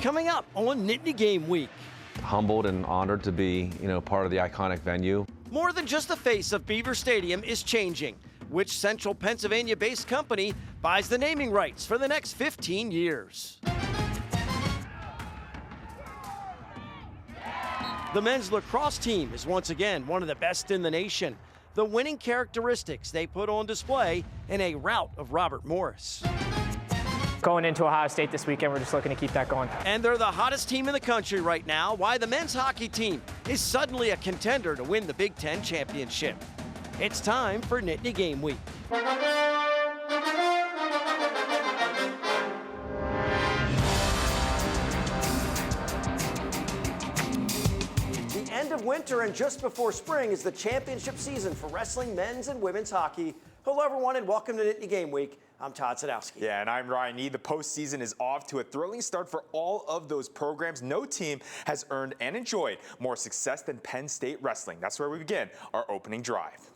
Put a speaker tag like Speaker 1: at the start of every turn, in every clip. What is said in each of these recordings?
Speaker 1: coming up on Nittany Game Week.
Speaker 2: Humbled and honored to be, part of the iconic venue.
Speaker 1: More than just the face of Beaver Stadium is changing. Which central Pennsylvania-based company buys the naming rights for the next 15 years? The men's lacrosse team is once again one of the best in the nation. The winning characteristics they put on display in a rout of Robert Morris.
Speaker 3: Going into Ohio State this weekend, we're just looking to keep that going.
Speaker 1: And they're the hottest team in the country right now. Why the men's hockey team is suddenly a contender to win the Big Ten championship. It's time for Nittany Game Week. The end of winter and just before spring is the championship season for wrestling men's and women's hockey. Hello, everyone, and welcome to Nittany Game Week. I'm Todd Sadowski.
Speaker 4: Yeah, and I'm Ryan Nee. The postseason is off to a thrilling start for all of those programs. No team has earned and enjoyed more success than Penn State wrestling. That's where we begin our opening drive.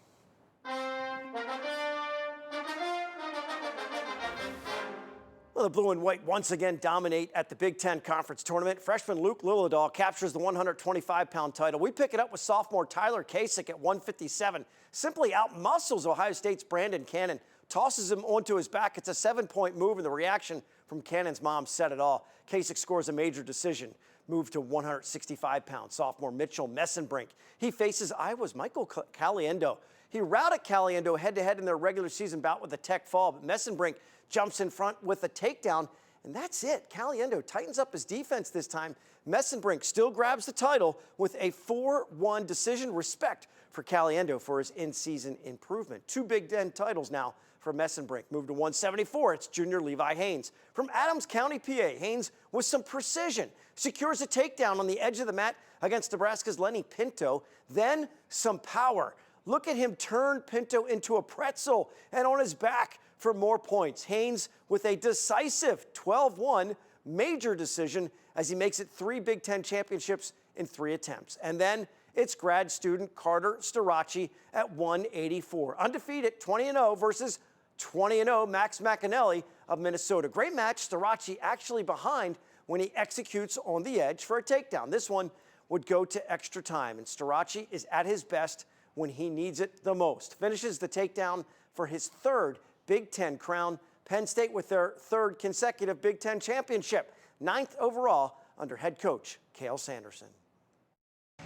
Speaker 1: Well, the blue and white once again dominate at the Big Ten Conference Tournament. Freshman Luke Lillidahl captures the 125-pound title. We pick it up with sophomore Tyler Kasich at 157. Simply outmuscles Ohio State's Brandon Cannon. Tosses him onto his back. It's a 7-point move, and the reaction from Cannon's mom said it all. Kasich scores a major decision. Moved to 165 pounds. Sophomore Mitchell Messenbrink. He faces Iowa's Michael Caliendo. He routed Caliendo head-to-head in their regular season bout with a tech fall, but Messenbrink jumps in front with a takedown, and that's it. Caliendo tightens up his defense this time. Messenbrink still grabs the title with a 4-1 decision. Respect for Caliendo for his in-season improvement. 2 Big Ten titles now for Messenbrink. Moved to 174, it's junior Levi Haynes. From Adams County, PA, Haynes with some precision secures a takedown on the edge of the mat against Nebraska's Lenny Pinto. Then some power. Look at him turn Pinto into a pretzel and on his back for more points. Haynes with a decisive 12-1 major decision as he makes it 3 Big Ten championships in 3 attempts. And then it's grad student Carter Starachi at 184. Undefeated 20-0 versus 20-0 Max McAnally of Minnesota. Great match. Starachi actually behind when he executes on the edge for a takedown. This one would go to extra time, and Starachi is at his best when he needs it the most. Finishes the takedown for his 3rd Big Ten crown. Penn State with their 3rd consecutive Big Ten championship, 9th overall under head coach Cale Sanderson.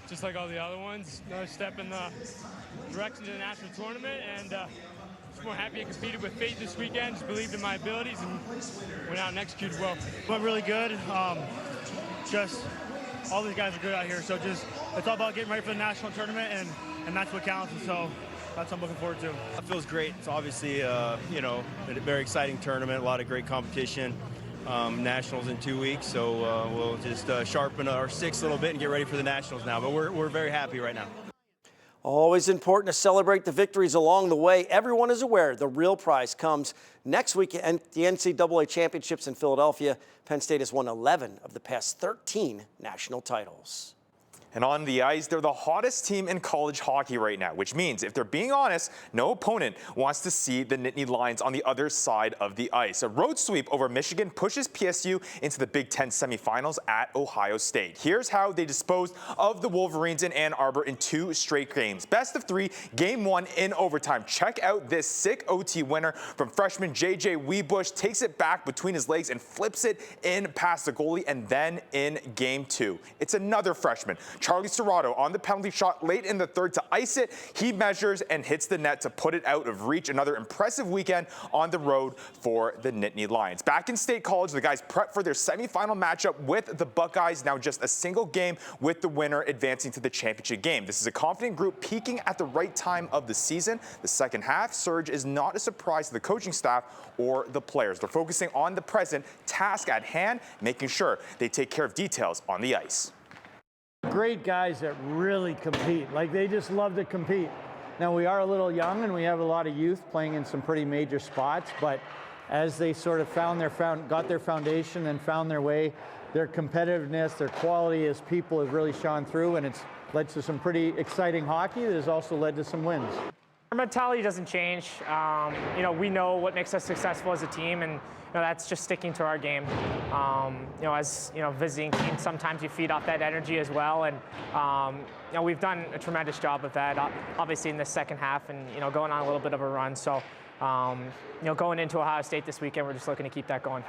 Speaker 5: Just like all the other ones, another step in the direction of the national tournament, and just more happy I competed with faith this weekend, just believed in my abilities and went out and executed well.
Speaker 6: Went really good. Just all these guys are good out here, so just it's all about getting ready for the national tournament, and that's what counts, and so that's what I'm looking forward to.
Speaker 7: It feels great. It's obviously, a very exciting tournament, a lot of great competition. Nationals in 2 weeks, so we'll just sharpen our sticks a little bit and get ready for the Nationals now, but we're very happy right now.
Speaker 1: Always important to celebrate the victories along the way. Everyone is aware the real prize comes next week at the NCAA Championships in Philadelphia. Penn State has won 11 of the past 13 national titles.
Speaker 4: And on the ice, they're the hottest team in college hockey right now, which means, if they're being honest, no opponent wants to see the Nittany Lions on the other side of the ice. A road sweep over Michigan pushes PSU into the Big Ten semifinals at Ohio State. Here's how they disposed of the Wolverines in Ann Arbor in 2 straight games. Best of 3, game 1 in overtime. Check out this sick OT winner from freshman JJ Weebush. Takes it back between his legs and flips it in past the goalie, and then in game 2. It's another freshman, Charlie Serrato, on the penalty shot late in the 3rd to ice it. He measures and hits the net to put it out of reach. Another impressive weekend on the road for the Nittany Lions. Back in State College, the guys prep for their semifinal matchup with the Buckeyes. Now just a single game with the winner advancing to the championship game. This is a confident group peaking at the right time of the season. The second half surge is not a surprise to the coaching staff or the players. They're focusing on the present task at hand, making sure they take care of details on the ice.
Speaker 8: Great guys that really compete. Like, they just love to compete. Now, we are a little young and we have a lot of youth playing in some pretty major spots, but as they sort of got their foundation and found their way, their competitiveness, their quality as people has really shone through, and it's led to some pretty exciting hockey that has also led to some wins.
Speaker 3: Our mentality doesn't change. We know what makes us successful as a team, and that's just sticking to our game. As visiting teams, sometimes you feed off that energy as well, and we've done a tremendous job of that. Obviously in the second half, and going on a little bit of a run. So, going into Ohio State this weekend, we're just looking to keep that going.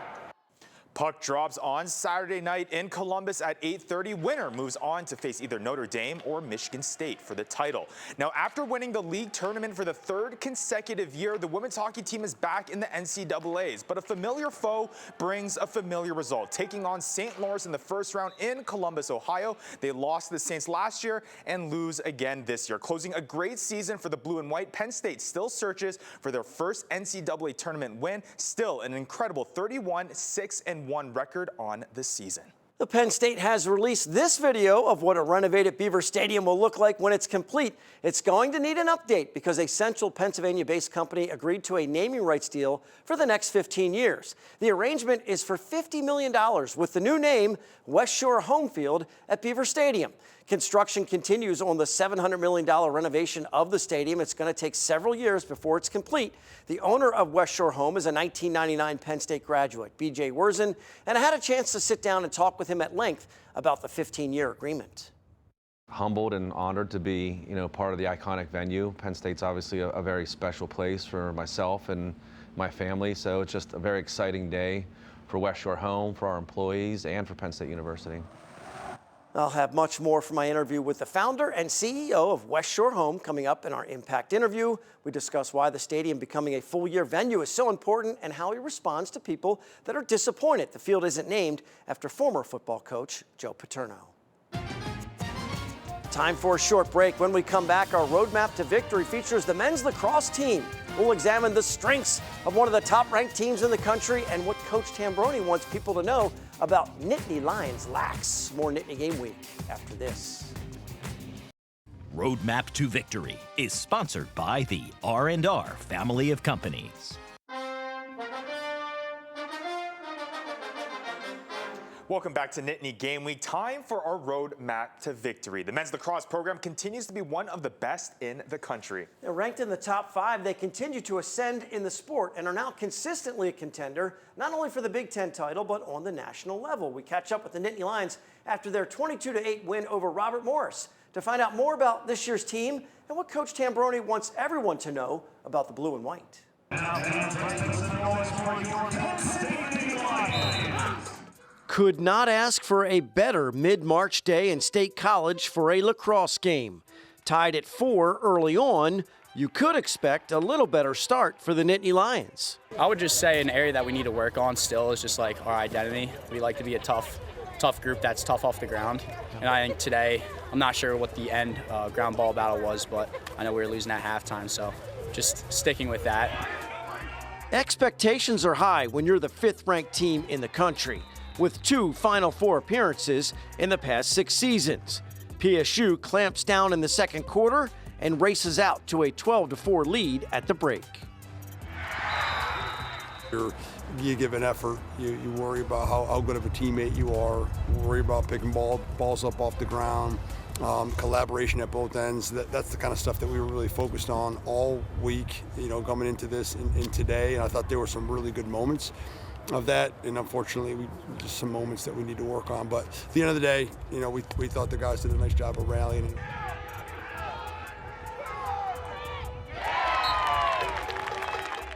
Speaker 4: Puck drops on Saturday night in Columbus at 8:30. Winner moves on to face either Notre Dame or Michigan State for the title. Now, after winning the league tournament for the third consecutive year, the women's hockey team is back in the NCAAs. But a familiar foe brings a familiar result. Taking on St. Lawrence in the first round in Columbus, Ohio. They lost to the Saints last year and lose again this year. Closing a great season for the blue and white, Penn State still searches for their first NCAA tournament win. Still an incredible 31-6-1 record on the season.
Speaker 1: The Penn State has released this video of what a renovated Beaver Stadium will look like when it's complete. It's going to need an update because a central Pennsylvania-based company agreed to a naming rights deal for the next 15 years. The arrangement is for $50 million with the new name West Shore Home Field at Beaver Stadium. Construction continues on the $700 million renovation of the stadium. It's going to take several years before it's complete. The owner of West Shore Home is a 1999 Penn State graduate, BJ Werzen, and I had a chance to sit down and talk with him at length about the 15-year agreement.
Speaker 2: Humbled and honored to be, part of the iconic venue. Penn State's obviously a very special place for myself and my family, so it's just a very exciting day for West Shore Home, for our employees, and for Penn State University.
Speaker 1: I'll have much more from my interview with the founder and CEO of West Shore Home coming up in our Impact interview. We discuss why the stadium becoming a full-year venue is so important and how he responds to people that are disappointed the field isn't named after former football coach Joe Paterno. Time for a short break. When we come back, our roadmap to victory features the men's lacrosse team. We'll examine the strengths of one of the top-ranked teams in the country and what Coach Tambroni wants people to know about Nittany Lions Lax. More Nittany Game Week after this.
Speaker 9: Roadmap to Victory is sponsored by the R&R family of companies.
Speaker 4: Welcome back to Nittany Game Week. Time for our roadmap to victory. The men's lacrosse program continues to be one of the best in the country.
Speaker 1: Now, ranked in the top 5, they continue to ascend in the sport and are now consistently a contender, not only for the Big Ten title, but on the national level. We catch up with the Nittany Lions after their 22-8 win over Robert Morris to find out more about this year's team and what Coach Tambroni wants everyone to know about the blue and white. Could not ask for a better mid-March day in State College for a lacrosse game. Tied at 4 early on, you could expect a little better start for the Nittany Lions.
Speaker 10: I would just say an area that we need to work on still is just like our identity. We like to be a tough group that's tough off the ground. And I think today, I'm not sure what the end ground ball battle was, but I know we were losing at halftime, so just sticking with that.
Speaker 1: Expectations are high when you're the 5th-ranked team in the country, with 2 Final Four appearances in the past 6 seasons. PSU clamps down in the second quarter and races out to a 12-4 lead at the break.
Speaker 11: You give an effort. You worry about how good of a teammate you are. Worry about picking balls up off the ground. Collaboration at both ends. That's the kind of stuff that we were really focused on all week, coming into this and today. And I thought there were some really good moments of that, and unfortunately, just some moments that we need to work on. But at the end of the day, we thought the guys did a nice job of rallying.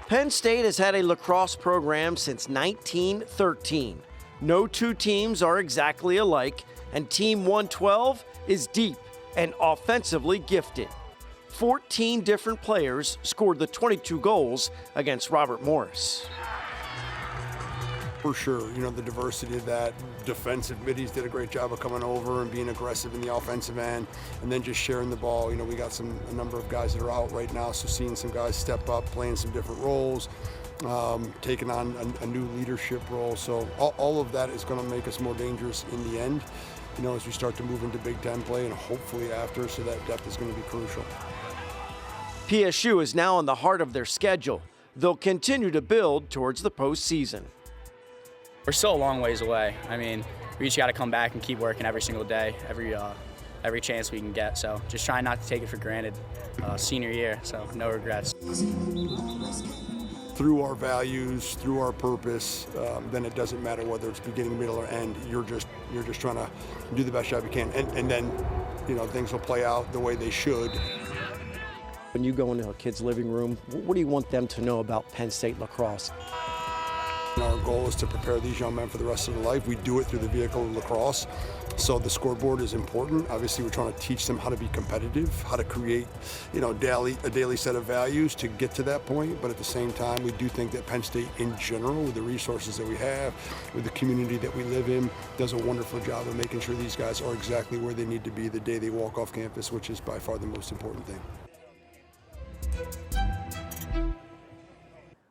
Speaker 1: Penn State has had a lacrosse program since 1913. No 2 teams are exactly alike, and Team 112 is deep and offensively gifted. 14 different players scored the 22 goals against Robert Morris.
Speaker 11: For sure, the diversity of that. Defensive middies did a great job of coming over and being aggressive in the offensive end, and then just sharing the ball. We got a number of guys that are out right now, so seeing some guys step up, playing some different roles, taking on a new leadership role. So all of that is going to make us more dangerous in the end, as we start to move into Big Ten play and hopefully after, so that depth is going to be crucial.
Speaker 1: PSU is now in the heart of their schedule. They'll continue to build towards the postseason. We're
Speaker 10: still a long ways away. I mean, we just got to come back and keep working every single day, every every chance we can get. So just trying not to take it for granted. Senior year, so no regrets.
Speaker 11: Through our values, through our purpose, then it doesn't matter whether it's beginning, middle, or end. You're just trying to do the best job you can, and then things will play out the way they should.
Speaker 1: When you go into a kid's living room, what do you want them to know about Penn State lacrosse?
Speaker 11: Our goal is to prepare these young men for the rest of their life. We do it through the vehicle of lacrosse. So the scoreboard is important. Obviously, we're trying to teach them how to be competitive, how to create, a daily set of values to get to that point. But at the same time, we do think that Penn State in general, with the resources that we have, with the community that we live in, does a wonderful job of making sure these guys are exactly where they need to be the day they walk off campus, which is by far the most important thing.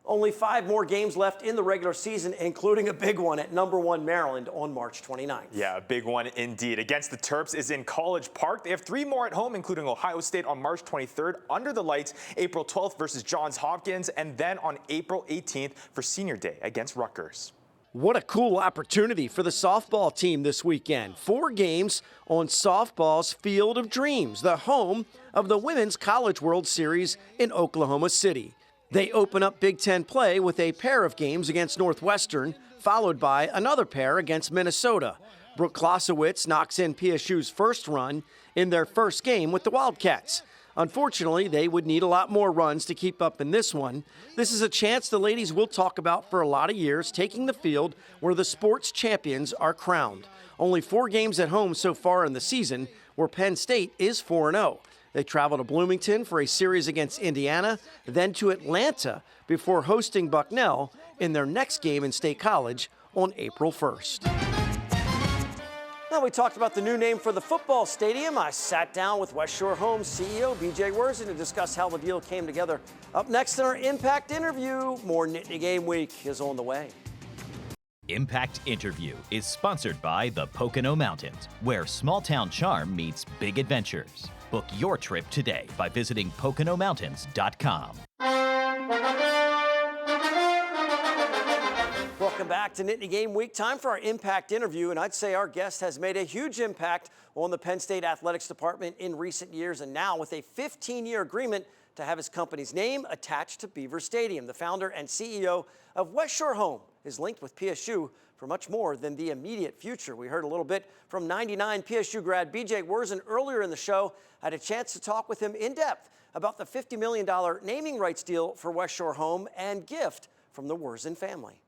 Speaker 1: Only 5 more games left in the regular season, including a big one at #1 Maryland on March 29th.
Speaker 4: Yeah, a big one indeed. Against the Terps is in College Park. They have 3 more at home, including Ohio State on March 23rd, under the lights, April 12th versus Johns Hopkins, and then on April 18th for Senior Day against Rutgers.
Speaker 1: What a cool opportunity for the softball team this weekend. 4 games on softball's Field of Dreams, the home of the Women's College World Series in Oklahoma City. They open up Big Ten play with a pair of games against Northwestern, followed by another pair against Minnesota. Brooke Clausewitz knocks in PSU's first run in their first game with the Wildcats. Unfortunately, they would need a lot more runs to keep up in this one. This is a chance the ladies will talk about for a lot of years, taking the field where the sports champions are crowned. Only 4 games at home so far in the season, where Penn State is 4-0. They travel to Bloomington for a series against Indiana, then to Atlanta before hosting Bucknell in their next game in State College on April 1st. Now we talked about the new name for the football stadium. I sat down with West Shore Homes CEO BJ Werzen to discuss how the deal came together. Up next in our Impact interview, more Nittany Game Week is on the way.
Speaker 9: Impact Interview is sponsored by the Pocono Mountains, where small-town charm meets big adventures. Book your trip today by visiting PoconoMountains.com.
Speaker 1: Welcome back to Nittany Game Week. Time for our Impact interview, and I'd say our guest has made a huge impact on the Penn State Athletics Department in recent years, and now with a 15-year agreement to have his company's name attached to Beaver Stadium. The founder and CEO of West Shore Home is linked with PSU for much more than the immediate future. We heard a little bit from '99 PSU grad BJ Werzen earlier in the show. I had a chance to talk with him in depth about the $50 million naming rights deal for West Shore Home and gift from the Werzen family.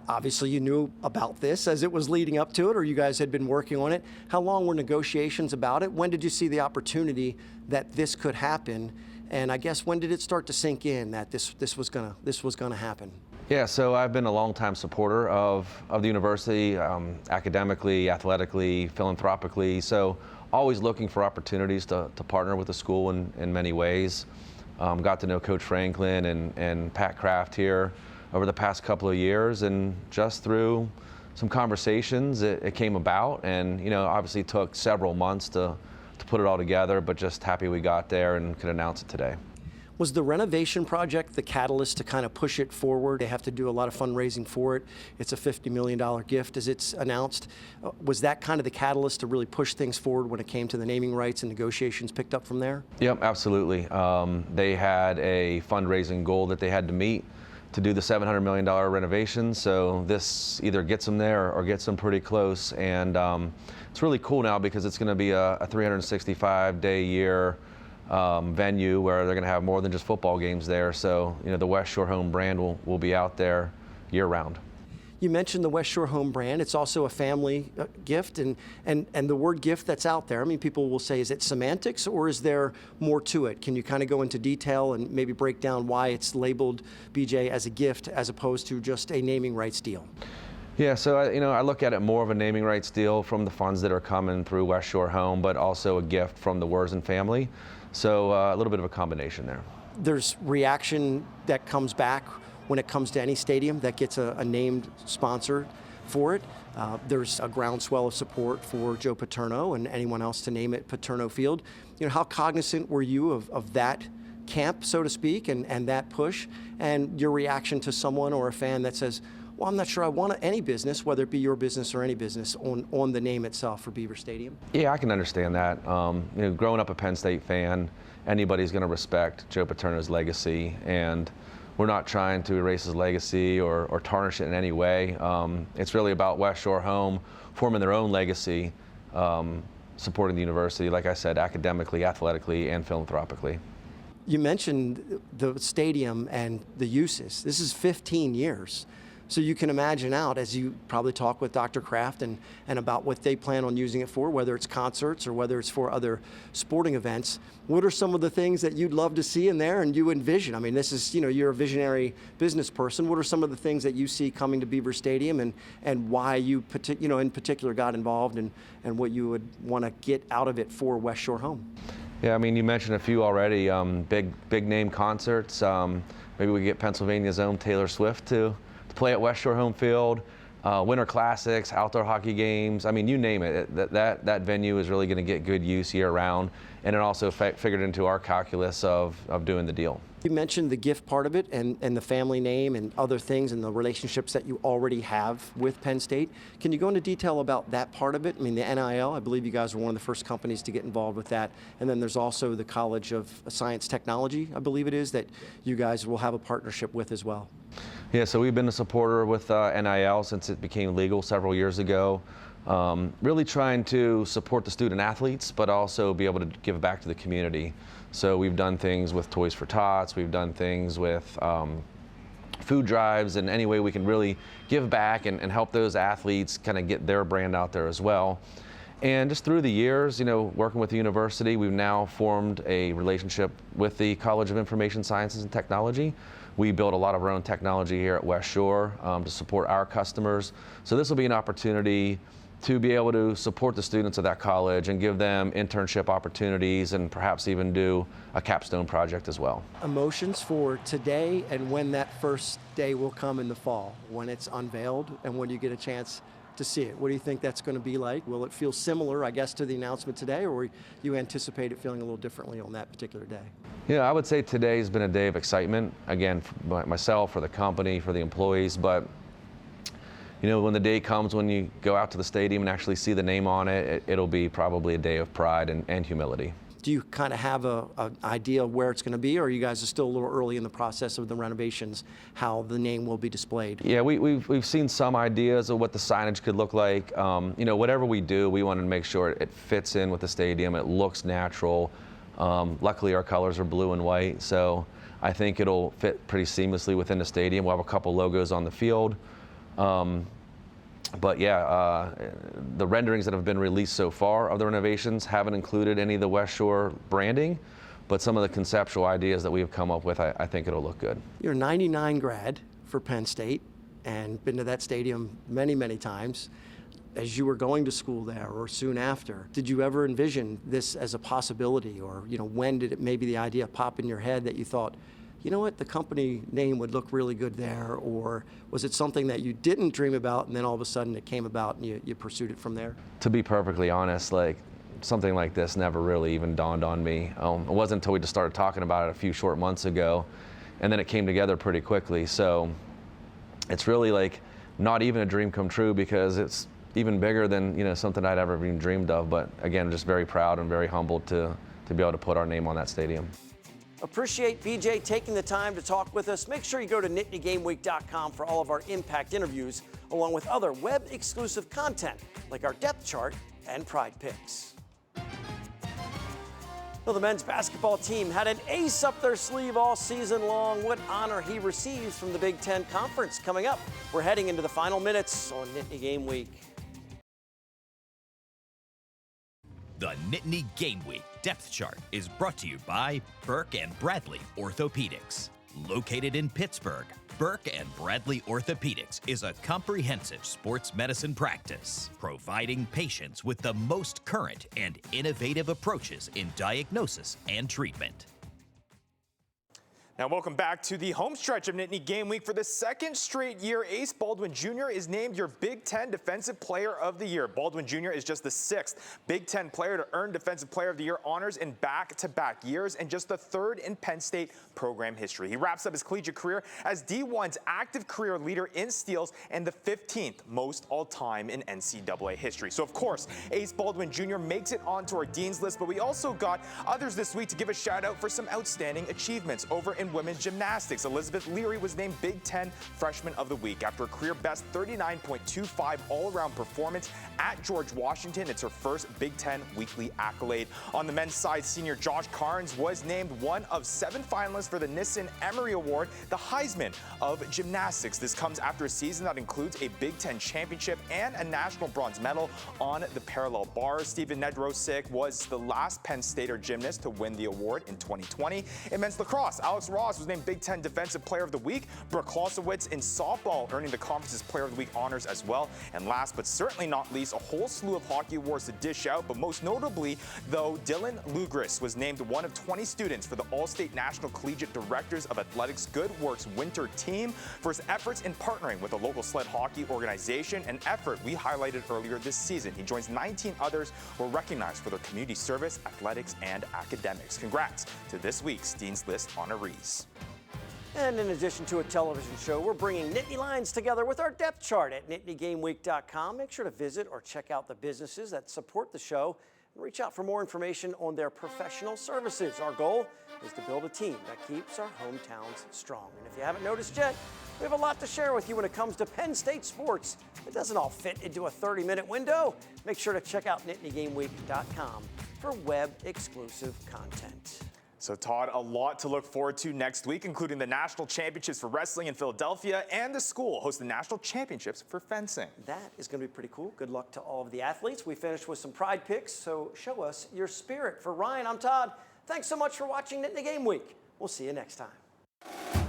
Speaker 1: Obviously, you knew about this as it was leading up to it, or you guys had been working on it. How long were negotiations about it? When did you see the opportunity that this could happen? And I guess when did it start to sink in that this was gonna happen?
Speaker 2: Yeah, so I've been a longtime supporter of the university, academically, athletically, philanthropically. So always looking for opportunities to partner with the school in many ways. Got to know Coach Franklin and Pat Kraft here over the past couple of years, and just through some conversations, it came about, and obviously took several months to put it all together, but just happy we got there and could announce it today.
Speaker 1: Was the renovation project the catalyst to kind of push it forward? They have to do a lot of fundraising for it. It's a $50 million gift, as it's announced. Was that kind of the catalyst to really push things forward when it came to the naming rights, and negotiations picked up from there?
Speaker 2: Yep, absolutely. They had a fundraising goal that they had to meet to do the $700 million renovation, so this either gets them there or gets them pretty close. And it's really cool now because it's going to be a 365-day-year venue where they're going to have more than just football games there. So the West Shore Home brand will be out there year-round.
Speaker 1: You mentioned the West Shore Home brand. It's also a family gift, and the word gift that's out there, I mean, people will say, is it semantics or is there more to it? Can you kind of go into detail and maybe break down why it's labeled, BJ, as a gift as opposed to just a naming rights deal?
Speaker 2: Yeah, so I look at it more of a naming rights deal from the funds that are coming through West Shore Home, but also a gift from the Werzen family. So a little bit of a combination there. There's
Speaker 1: reaction that comes back when it comes to any stadium that gets a named sponsor for it. There's a groundswell of support for Joe Paterno and anyone else to name it Paterno Field. How cognizant were you of that camp, so to speak, and that push, and your reaction to someone or a fan that says, well, I'm not sure I want any business, whether it be your business or any business, on the name itself for Beaver Stadium?
Speaker 2: Yeah, I can understand that. Growing up a Penn State fan, anybody's going to respect Joe Paterno's legacy, and we're not trying to erase his legacy or tarnish it in any way. It's really about West Shore Home forming their own legacy, supporting the university, like I said, academically, athletically, and philanthropically.
Speaker 1: You mentioned the stadium and the uses. This is 15 years. So you can imagine out, as you probably talk with Dr. Kraft and about what they plan on using it for, whether it's concerts or whether it's for other sporting events. What are some of the things that you'd love to see in there and you envision? I mean, this is, you're a visionary business person. What are some of the things that you see coming to Beaver Stadium and why you, in particular got involved and what you would want to get out of it for West Shore Home?
Speaker 2: Yeah, I mean, you mentioned a few already, big name concerts. Maybe we get Pennsylvania's own Taylor Swift to play at West Shore Home Field, Winter Classics, outdoor hockey games. I mean, you name it. That venue is really going to get good use year round, and it also figured into our calculus of doing the deal. You mentioned the gift part of it and the family name and other things and the relationships that you already have with Penn State. Can you go into detail about that part of it? I mean, the NIL, I believe you guys were one of the first companies to get involved with that. And then there's also the College of Science Technology, I believe it is, that you guys will have a partnership with as well. Yeah, so we've been a supporter with NIL since it became legal several years ago. Really trying to support the student athletes, but also be able to give back to the community. So we've done things with Toys for Tots, we've done things with food drives, and any way we can really give back and help those athletes kind of get their brand out there as well. And just through the years, working with the university, we've now formed a relationship with the College of Information Sciences and Technology. We build a lot of our own technology here at West Shore to support our customers. So this will be an opportunity to be able to support the students of that college and give them internship opportunities and perhaps even do a capstone project as well. Emotions for today and when that first day will come in the fall, when it's unveiled and when you get a chance to see it. What do you think that's going to be like? Will it feel similar, I guess, to the announcement today, or you anticipate it feeling a little differently on that particular day? Yeah, I would say today's been a day of excitement, again, for myself, for the company, for the employees, but when the day comes when you go out to the stadium and actually see the name on it, it'll be probably a day of pride and humility. Do you kind of have an idea of where it's going to be, or are you guys are still a little early in the process of the renovations, how the name will be displayed? Yeah, we've seen some ideas of what the signage could look like. Whatever we do, we want to make sure it fits in with the stadium, it looks natural. Luckily, our colors are blue and white, so I think it'll fit pretty seamlessly within the stadium. We'll have a couple logos on the field. But yeah, the renderings that have been released so far of the renovations haven't included any of the West Shore branding, but some of the conceptual ideas that we have come up with, I think it'll look good. You're a 99 grad for Penn State and been to that stadium many, many times. As you were going to school there or soon after, did you ever envision this as a possibility, or when did it maybe the idea pop in your head that you thought, you know what, the company name would look really good there? Or was it something that you didn't dream about and then all of a sudden it came about and you pursued it from there? To be perfectly honest, something like this never really even dawned on me. It wasn't until we just started talking about it a few short months ago, and then it came together pretty quickly. So it's really not even a dream come true, because it's even bigger than something I'd ever even dreamed of. But again, just very proud and very humbled to be able to put our name on that stadium. Appreciate BJ taking the time to talk with us. Make sure you go to NittanyGameWeek.com for all of our Impact interviews, along with other web-exclusive content like our depth chart and Pride Picks. Well, the men's basketball team had an ace up their sleeve all season long. What honor he receives from the Big Ten Conference coming up. We're heading into the final minutes on Nittany Game Week.
Speaker 9: The Nittany Game Week Depth Chart is brought to you by Burke & Bradley Orthopedics. Located in Pittsburgh, Burke & Bradley Orthopedics is a comprehensive sports medicine practice, providing patients with the most current and innovative approaches in diagnosis and treatment.
Speaker 4: Now, welcome back to the home stretch of Nittany Game Week. For the second straight year, Ace Baldwin Jr. is named your Big Ten Defensive Player of the Year. Baldwin Jr. is just the 6th Big Ten player to earn Defensive Player of the Year honors in back-to-back years and just the 3rd in Penn State program history. He wraps up his collegiate career as D1's active career leader in steals and the 15th most all-time in NCAA history. So, of course, Ace Baldwin Jr. makes it onto our Dean's List, but we also got others this week to give a shout-out for some outstanding achievements. Over in women's gymnastics, Elizabeth Leary was named Big Ten Freshman of the Week after a career-best 39.25 all-around performance at George Washington. It's her first Big Ten weekly accolade. On the men's side, senior Josh Carnes was named one of 7 finalists for the Nissen Emery Award, the Heisman of Gymnastics. This comes after a season that includes a Big Ten championship and a national bronze medal on the parallel bars. Stephen Nedrosik was the last Penn Stater gymnast to win the award in 2020. In men's lacrosse, Alex Ross was named Big Ten Defensive Player of the Week. Brooke Clausewitz in softball earning the conference's Player of the Week honors as well. And last but certainly not least, a whole slew of hockey awards to dish out, but most notably, though, Dylan Lugris was named one of 20 students for the All-State National Collegiate Directors of Athletics Good Works Winter Team for his efforts in partnering with a local sled hockey organization, an effort we highlighted earlier this season. He joins 19 others who are recognized for their community service, athletics, and academics. Congrats to this week's Dean's List honorees.
Speaker 1: And in addition to a television show, we're bringing Nittany Lions together with our depth chart at NittanyGameWeek.com. Make sure to visit or check out the businesses that support the show and reach out for more information on their professional services. Our goal is to build a team that keeps our hometowns strong. And if you haven't noticed yet, we have a lot to share with you when it comes to Penn State sports. It doesn't all fit into a 30-minute window. Make sure to check out NittanyGameWeek.com for web-exclusive content.
Speaker 4: So, Todd, a lot to look forward to next week, including the national championships for wrestling in Philadelphia and the school hosts the national championships for fencing.
Speaker 1: That is going to be pretty cool. Good luck to all of the athletes. We finished with some pride picks, so show us your spirit. For Ryan, I'm Todd. Thanks so much for watching Nittany Game Week. We'll see you next time.